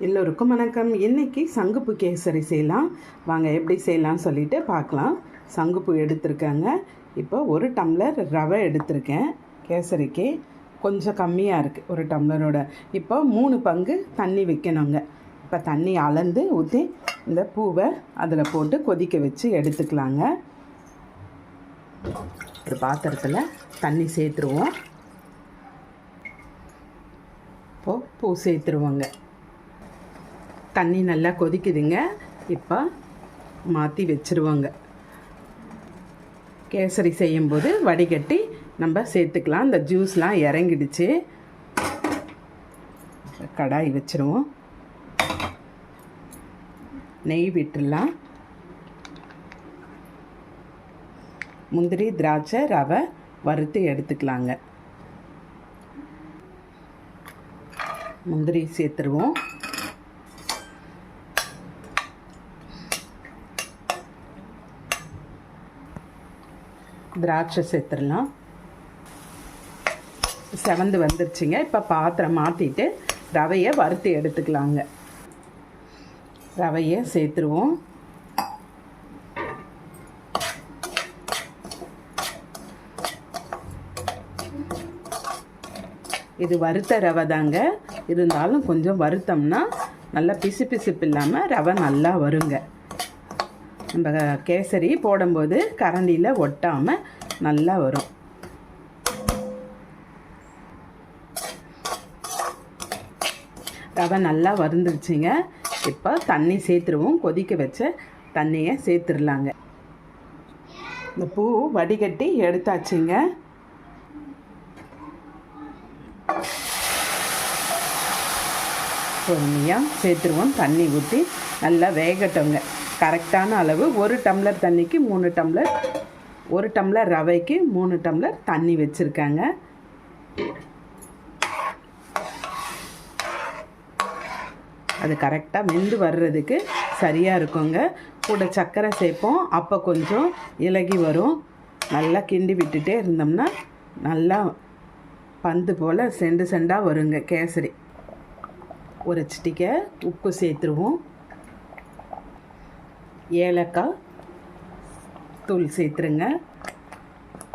எல்லோருக்கும் வணக்கம். இன்றைக்கி சங்குப்பூ கேசரி செய்யலாம். வாங்க எப்படி செய்யலாம்னு சொல்லிட்டு பார்க்கலாம். சங்குப்பூ எடுத்திருக்கேங்க. இப்போ 1 டம்ளர் ரவை எடுத்திருக்கேன். கேசரிக்கு கொஞ்சம் கம்மியாக இருக்குது, 1 டம்ளரோட. இப்போ 3 பங்கு தண்ணி வைக்கணுங்க. இப்போ தண்ணி அளந்து ஊற்றி இந்த பூவை அதில் போட்டு கொதிக்க வச்சு எடுத்துக்கலாங்க. ஒரு பாத்திரத்தில் தண்ணி சேர்த்துருவோம். இப்போது பூ சேர்த்துருவோங்க. தண்ணி நல்லா கொதிக்குதுங்க. இப்போ மாற்றி வச்சுருவோங்க. கேசரி செய்யும்போது வடிகட்டி நம்ம சேர்த்துக்கலாம். இந்த ஜூஸ்லாம் இறங்கிடுச்சு. கடாய் வச்சுருவோம். நெய் விட்டுடலாம். முந்திரி, திராட்சை, ரவை வறுத்து எடுத்துக்கலாங்க. முந்திரி சேர்த்துருவோம். திராட்சை சேர்த்துடலாம். செவந்து வந்துருச்சுங்க. இப்போ பாத்திரம் மாற்றிட்டு ரவையை வறுத்து எடுத்துக்கலாங்க. ரவையை சேர்த்துருவோம். இது வறுத்த ரவை தாங்க. இருந்தாலும் கொஞ்சம் வறுத்தோம்னா நல்லா பிசு பிசுப்பு இல்லாமல் ரவை நல்லா வருங்க. நம்ம கேசரி போடும்போது கரண்டியில் ஒட்டாமல் நல்லா வரும். ரவை நல்லா வறுந்துருச்சுங்க. இப்போ தண்ணி சேர்த்துருவோம். கொதிக்க வச்ச தண்ணியை சேர்த்துடலாங்க. இந்த பூ வடிகட்டி எடுத்தாச்சுங்க. பொறுமையாக சேர்த்துருவோம். தண்ணி ஊற்றி நல்லா வேகட்டோங்க. கரெக்டான அளவு 1 டம்ளர் தண்ணிக்கு 3 டம்ளர், 1 டம்ளர் ரவைக்கு 3 டம்ளர் தண்ணி வச்சுருக்காங்க. அது கரெக்டாக வெந்து வர்றதுக்கு சரியாக இருக்குங்க. கூட சர்க்கரை சேர்ப்போம். அப்போ கொஞ்சம் இலகி வரும். நல்லா கிண்டி விட்டுட்டே இருந்தோம்னா நல்லா பந்து போல் செண்டு செண்டாக வருங்க கேசரி. ஒரு சிட்டிகை உப்பு சேர்த்துருவோம். ஏலக்காய் தூள் சேர்த்துருங்க.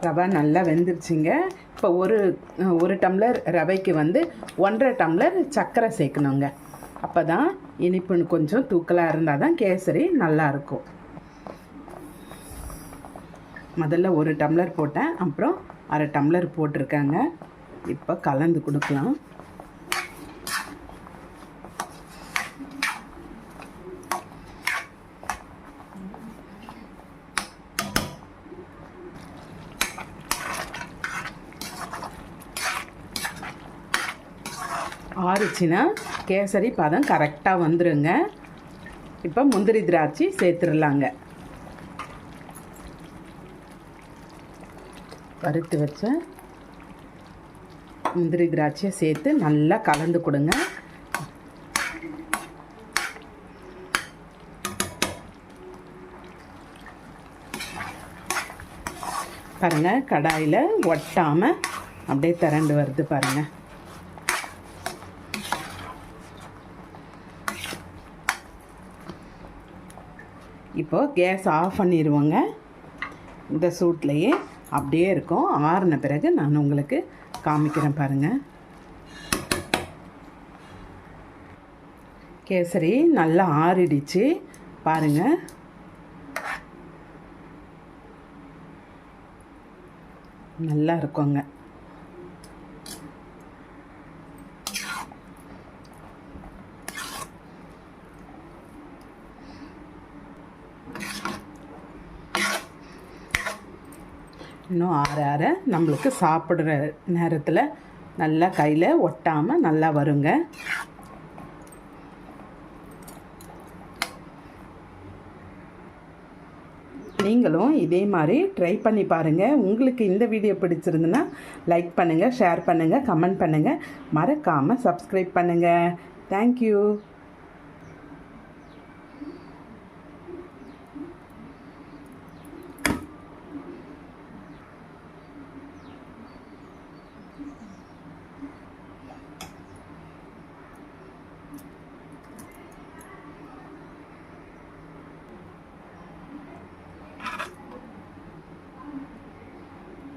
ரவை நல்லா வெந்துருச்சுங்க. இப்போ ஒரு டம்ளர் ரவைக்கு 1.5 டம்ளர் சர்க்கரை சேர்க்கணுங்க. அப்போ தான் இனிப்புன்னு கொஞ்சம் தூக்கலாக இருந்தால் தான் கேசரி நல்லாயிருக்கும். முதல்ல 1 டம்ளர் போட்டேன், அப்புறம் அரை டம்ளர் போட்டிருக்காங்க. இப்போ கலந்து கொடுக்கலாம். ஆறுச்சுன்னா கேசரி பதம் கரெக்டாக வந்துடுங்க. இப்போ முந்திரி திராட்சை சேர்த்துடலாங்க. வறுத்து வச்ச முந்திரி திராட்சையை சேர்த்து நல்லா கலந்து கொடுங்க. பாருங்கள், கடாயில் ஒட்டாமல் அப்படியே திரண்டு வருது பாருங்கள். இப்போது கேஸ் ஆஃப் பண்ணிடுவோங்க. இந்த சூட்லேயே அப்படியே இருக்கும். ஆறின பிறகு நான் உங்களுக்கு காமிக்கிறேன் பாருங்கள். கேசரி நல்லா ஆறிடுச்சு பாருங்கள். நல்லா இருக்குங்க. இன்னும் ஆற நம்மளுக்கு சாப்பிட்ற நேரத்தில் நல்லா கையில் ஒட்டாமல் நல்லா வருங்க. நீங்களும் இதே மாதிரி ட்ரை பண்ணி பாருங்கள். உங்களுக்கு இந்த வீடியோ பிடிச்சிருந்துன்னா லைக் பண்ணுங்கள், ஷேர் பண்ணுங்கள், கமெண்ட் பண்ணுங்கள். மறக்காமல் சப்ஸ்கிரைப் பண்ணுங்கள். தேங்க்யூ.